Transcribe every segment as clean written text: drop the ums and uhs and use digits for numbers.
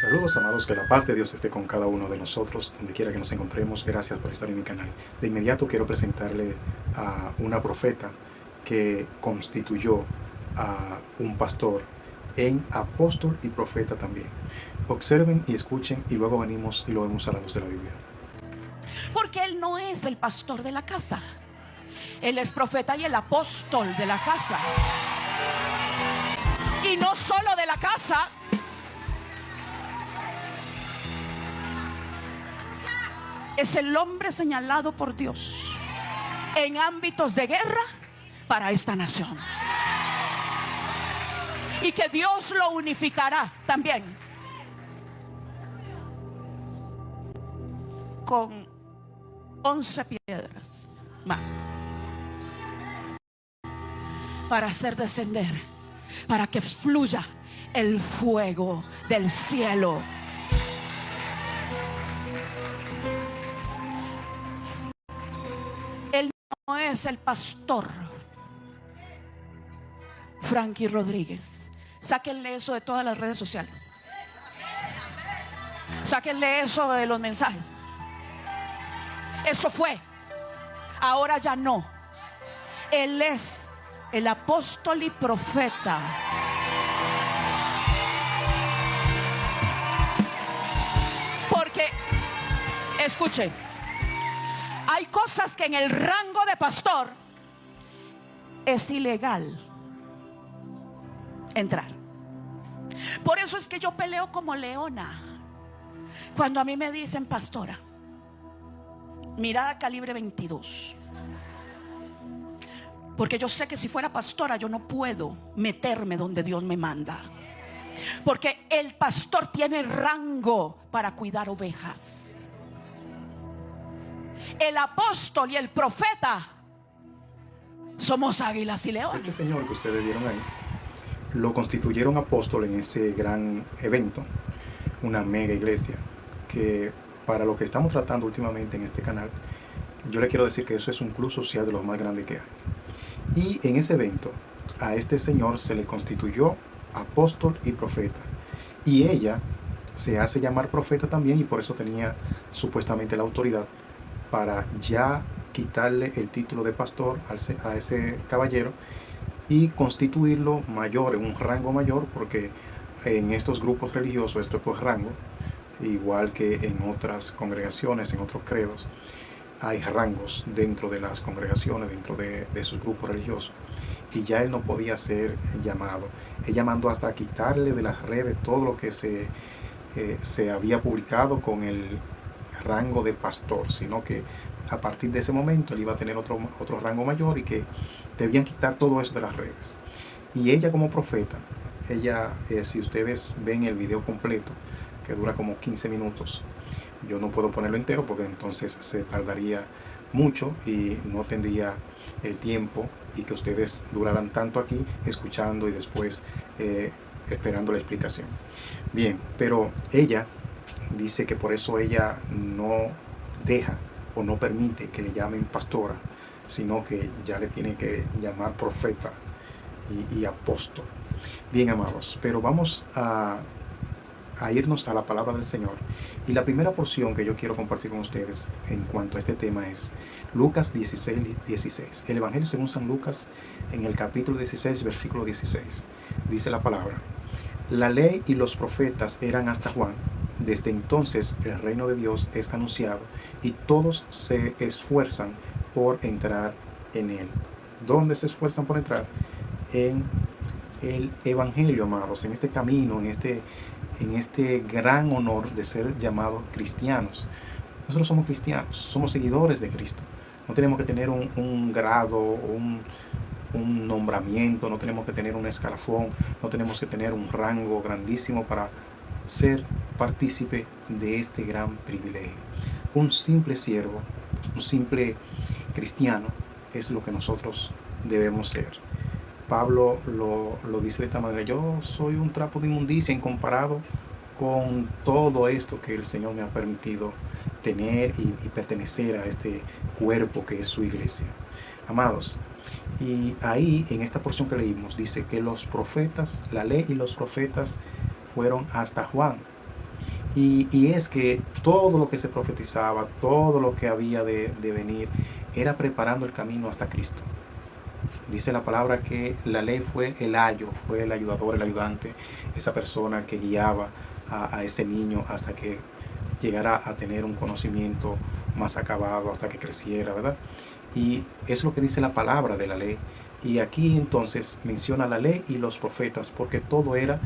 Saludos amados, que la paz de Dios esté con cada uno de nosotros, donde quiera que nos encontremos. Gracias por estar en mi canal. De inmediato quiero presentarle a una profeta que constituyó a un pastor en apóstol y profeta también. Observen y escuchen y luego venimos y lo vemos a la luz de la Biblia. Porque él no es el pastor de la casa, él es profeta y el apóstol de la casa. Y no solo de la casa, es el hombre señalado por Dios en ámbitos de guerra para esta nación. Y que Dios lo unificará también con 11 piedras más para hacer descender, para que fluya el fuego del cielo. Él no es el pastor Frankie Rodríguez. Sáquenle eso de todas las redes sociales. Sáquenle eso de los mensajes. Eso fue. Ahora ya no. Él es el apóstol y profeta. Porque, escuchen, hay cosas que en el rango de pastor es ilegal entrar. Por eso es que yo peleo como leona. Cuando a mí me dicen pastora, mirada calibre 22. Porque yo sé que si fuera pastora yo no puedo meterme donde Dios me manda. Porque el pastor tiene rango para cuidar ovejas. El apóstol y el profeta somos águilas y leones. Este señor que ustedes vieron ahí, lo constituyeron apóstol en ese gran evento, una mega iglesia, que para lo que estamos tratando últimamente en este canal, yo le quiero decir que eso es un club social de los más grandes que hay. Y en ese evento a este señor se le constituyó apóstol y profeta, y ella se hace llamar profeta también, y por eso tenía supuestamente la autoridad para ya quitarle el título de pastor a ese caballero y constituirlo mayor, en un rango mayor, porque en estos grupos religiosos esto es pues rango, igual que en otras congregaciones, en otros credos, hay rangos dentro de las congregaciones, dentro de sus grupos religiosos, y ya él no podía ser llamado. Ella mandó hasta quitarle de las redes todo lo que se había publicado con el rango de pastor, sino que a partir de ese momento él iba a tener otro rango mayor y que debían quitar todo eso de las redes. Y ella como profeta, ella, si ustedes ven el video completo, que dura como 15 minutos, yo no puedo ponerlo entero porque entonces se tardaría mucho y no tendría el tiempo y que ustedes duraran tanto aquí escuchando y después esperando la explicación. Bien, pero ella dice que por eso ella no deja o no permite que le llamen pastora, sino que ya le tiene que llamar profeta y apóstol. Bien, amados, pero vamos a irnos a la palabra del Señor. Y la primera porción que yo quiero compartir con ustedes en cuanto a este tema es Lucas 16:16. El Evangelio según San Lucas, en el capítulo 16, versículo 16. Dice la palabra: la ley y los profetas eran hasta Juan. Desde entonces el reino de Dios es anunciado y todos se esfuerzan por entrar en él. ¿Dónde se esfuerzan por entrar? En el Evangelio, amados, en este camino, en este gran honor de ser llamados cristianos. Nosotros somos cristianos, somos seguidores de Cristo. No tenemos que tener un grado, un nombramiento, no tenemos que tener un escalafón, no tenemos que tener un rango grandísimo para ser partícipe de este gran privilegio. Un simple siervo, un simple cristiano es lo que nosotros debemos ser. Pablo lo dice de esta manera: yo soy un trapo de inmundicia en comparado con todo esto que el Señor me ha permitido tener y pertenecer a este cuerpo que es su iglesia. Amados, y ahí en esta porción que leímos dice que los profetas, la ley y los profetas fueron hasta Juan. Y es que todo lo que se profetizaba, todo lo que había de venir, era preparando el camino hasta Cristo. Dice la palabra que la ley fue el ayo, fue el ayudador, el ayudante, esa persona que guiaba a ese niño hasta que llegara a tener un conocimiento más acabado, hasta que creciera, ¿verdad? Y eso es lo que dice la palabra de la ley. Y aquí entonces menciona la ley y los profetas, porque todo era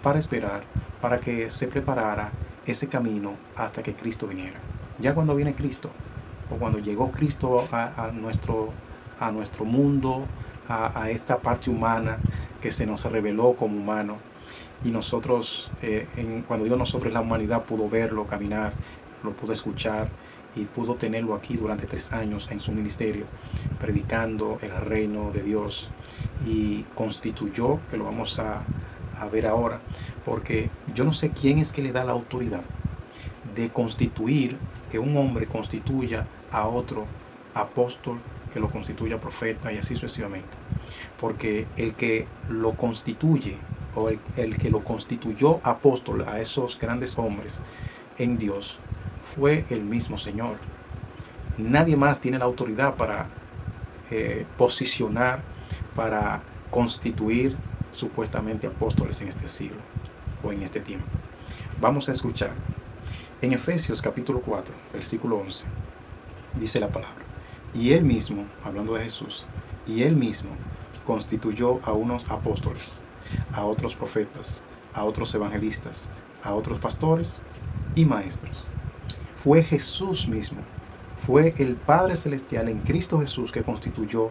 para esperar, para que se preparara ese camino hasta que Cristo viniera. Ya cuando viene Cristo, o cuando llegó Cristo a nuestro mundo, a esta parte humana que se nos reveló como humano, y nosotros, cuando digo nosotros, la humanidad pudo verlo caminar, lo pudo escuchar y pudo tenerlo aquí durante 3 años en su ministerio, predicando el reino de Dios, y constituyó, que lo vamos a ver ahora, porque yo no sé quién es que le da la autoridad de constituir, que un hombre constituya a otro apóstol, que lo constituya profeta y así sucesivamente. Porque el que lo constituye, o el que lo constituyó apóstol a esos grandes hombres en Dios, fue el mismo Señor. Nadie más tiene la autoridad para posicionar, para constituir supuestamente apóstoles en este siglo o en este tiempo. Vamos a escuchar. En Efesios capítulo 4, versículo 11, dice la palabra: y él mismo, hablando de Jesús, y él mismo constituyó a unos apóstoles, a otros profetas, a otros evangelistas, a otros pastores y maestros. Fue Jesús mismo, fue el Padre Celestial en Cristo Jesús que constituyó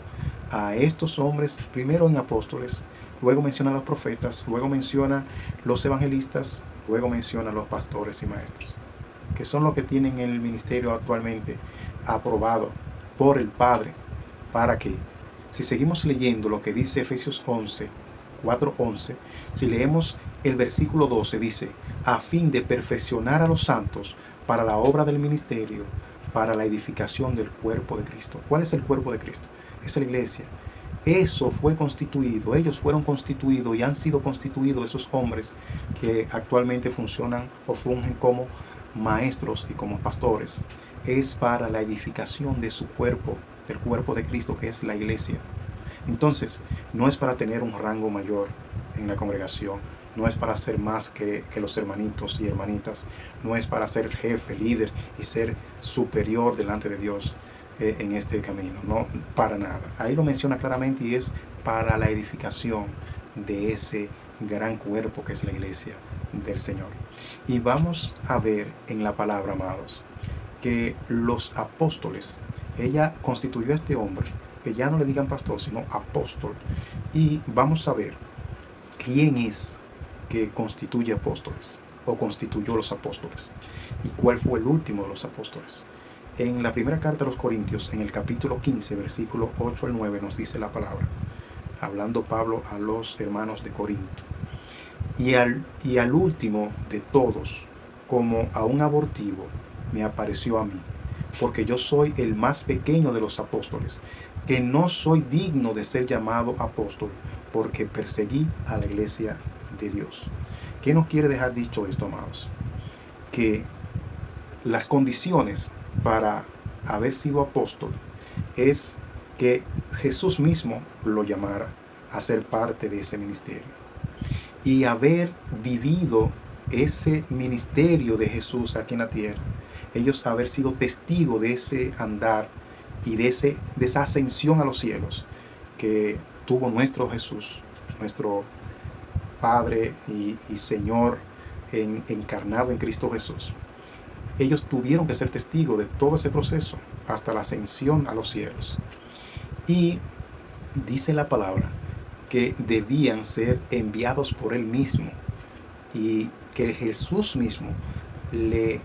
a estos hombres, primero en apóstoles, luego menciona a los profetas, luego menciona los evangelistas, luego menciona a los pastores y maestros, que son los que tienen el ministerio actualmente aprobado por el Padre. ¿Para qué? Si seguimos leyendo lo que dice Efesios 4:11, si leemos el versículo 12, dice: a fin de perfeccionar a los santos para la obra del ministerio, para la edificación del cuerpo de Cristo. ¿Cuál es el cuerpo de Cristo? Es la iglesia. Eso fue constituido, ellos fueron constituidos y han sido constituidos esos hombres que actualmente funcionan o fungen como maestros y como pastores. Es para la edificación de su cuerpo, del cuerpo de Cristo, que es la iglesia. Entonces, no es para tener un rango mayor en la congregación, no es para ser más que los hermanitos y hermanitas, no es para ser jefe, líder y ser superior delante de Dios en este camino, no, para nada. Ahí lo menciona claramente, y es para la edificación de ese gran cuerpo que es la iglesia del Señor. Y vamos a ver en la palabra, amados, que los apóstoles, ella constituyó a este hombre, que ya no le digan pastor, sino apóstol, y vamos a ver quién es que constituye apóstoles, o constituyó los apóstoles, y cuál fue el último de los apóstoles. En la primera carta a los Corintios, en el capítulo 15, versículo 8 al 9, nos dice la palabra, hablando Pablo a los hermanos de Corinto: y al último de todos, como a un abortivo, me apareció a mí, porque yo soy el más pequeño de los apóstoles, que no soy digno de ser llamado apóstol, porque perseguí a la iglesia de Dios. ¿Qué nos quiere dejar dicho esto, amados? Que las condiciones para haber sido apóstol es que Jesús mismo lo llamara a ser parte de ese ministerio, y haber vivido ese ministerio de Jesús aquí en la tierra, ellos haber sido testigos de ese andar y de esa ascensión a los cielos que tuvo nuestro Jesús, nuestro Padre y Señor encarnado en Cristo Jesús. Ellos tuvieron que ser testigos de todo ese proceso hasta la ascensión a los cielos. Y dice la palabra que debían ser enviados por Él mismo, y que Jesús mismo le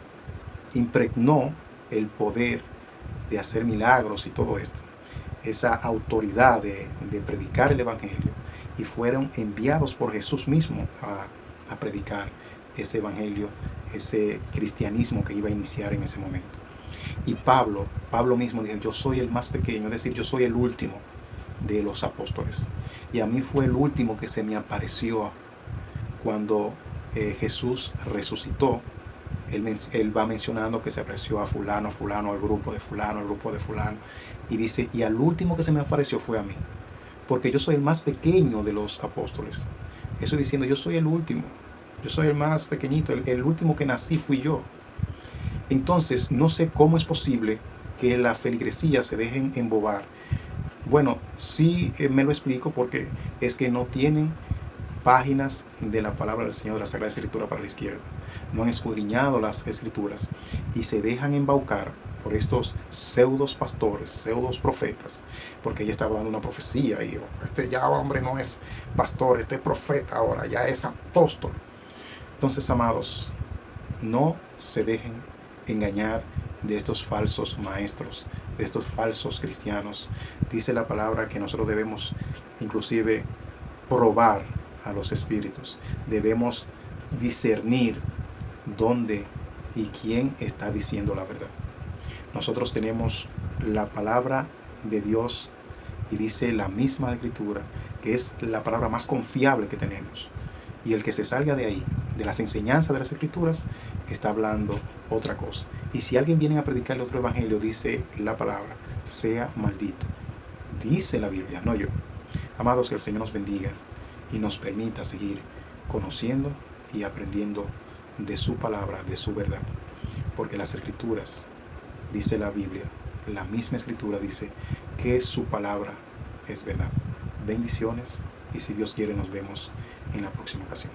impregnó el poder de hacer milagros y todo esto, esa autoridad de predicar el evangelio, y fueron enviados por Jesús mismo a predicar ese evangelio, ese cristianismo que iba a iniciar en ese momento. Y Pablo mismo dijo: yo soy el más pequeño, es decir, yo soy el último de los apóstoles, y a mí fue el último que se me apareció cuando Jesús resucitó él va mencionando que se apareció a fulano, al grupo de fulano, al grupo de fulano. Y dice, y al último que se me apareció fue a mí, porque yo soy el más pequeño de los apóstoles. Eso diciendo, yo soy el último, yo soy el más pequeñito, el último que nací fui yo. Entonces, no sé cómo es posible que la feligresía se dejen embobar. Bueno, sí me lo explico, porque es que no tienen páginas de la palabra del Señor, de la Sagrada Escritura, para la izquierda. No han escudriñado las Escrituras y se dejan embaucar por estos pseudos pastores, pseudos profetas, porque ella estaba dando una profecía y este ya hombre no es pastor, este es profeta ahora, ya es apóstol. Entonces, amados, no se dejen engañar de estos falsos maestros, de estos falsos cristianos. Dice la palabra que nosotros debemos inclusive probar a los espíritus, debemos discernir dónde y quién está diciendo la verdad. Nosotros tenemos la palabra de Dios, y dice la misma Escritura que es la palabra más confiable que tenemos, y el que se salga de ahí, de las enseñanzas de las Escrituras, está hablando otra cosa. Y si alguien viene a predicarle otro evangelio, dice la palabra, sea maldito. Dice la Biblia, no yo. Amados, que el Señor nos bendiga y nos permita seguir conociendo y aprendiendo de su palabra, de su verdad. Porque las Escrituras, dice la Biblia, la misma Escritura dice que su palabra es verdad. Bendiciones, y si Dios quiere nos vemos en la próxima ocasión.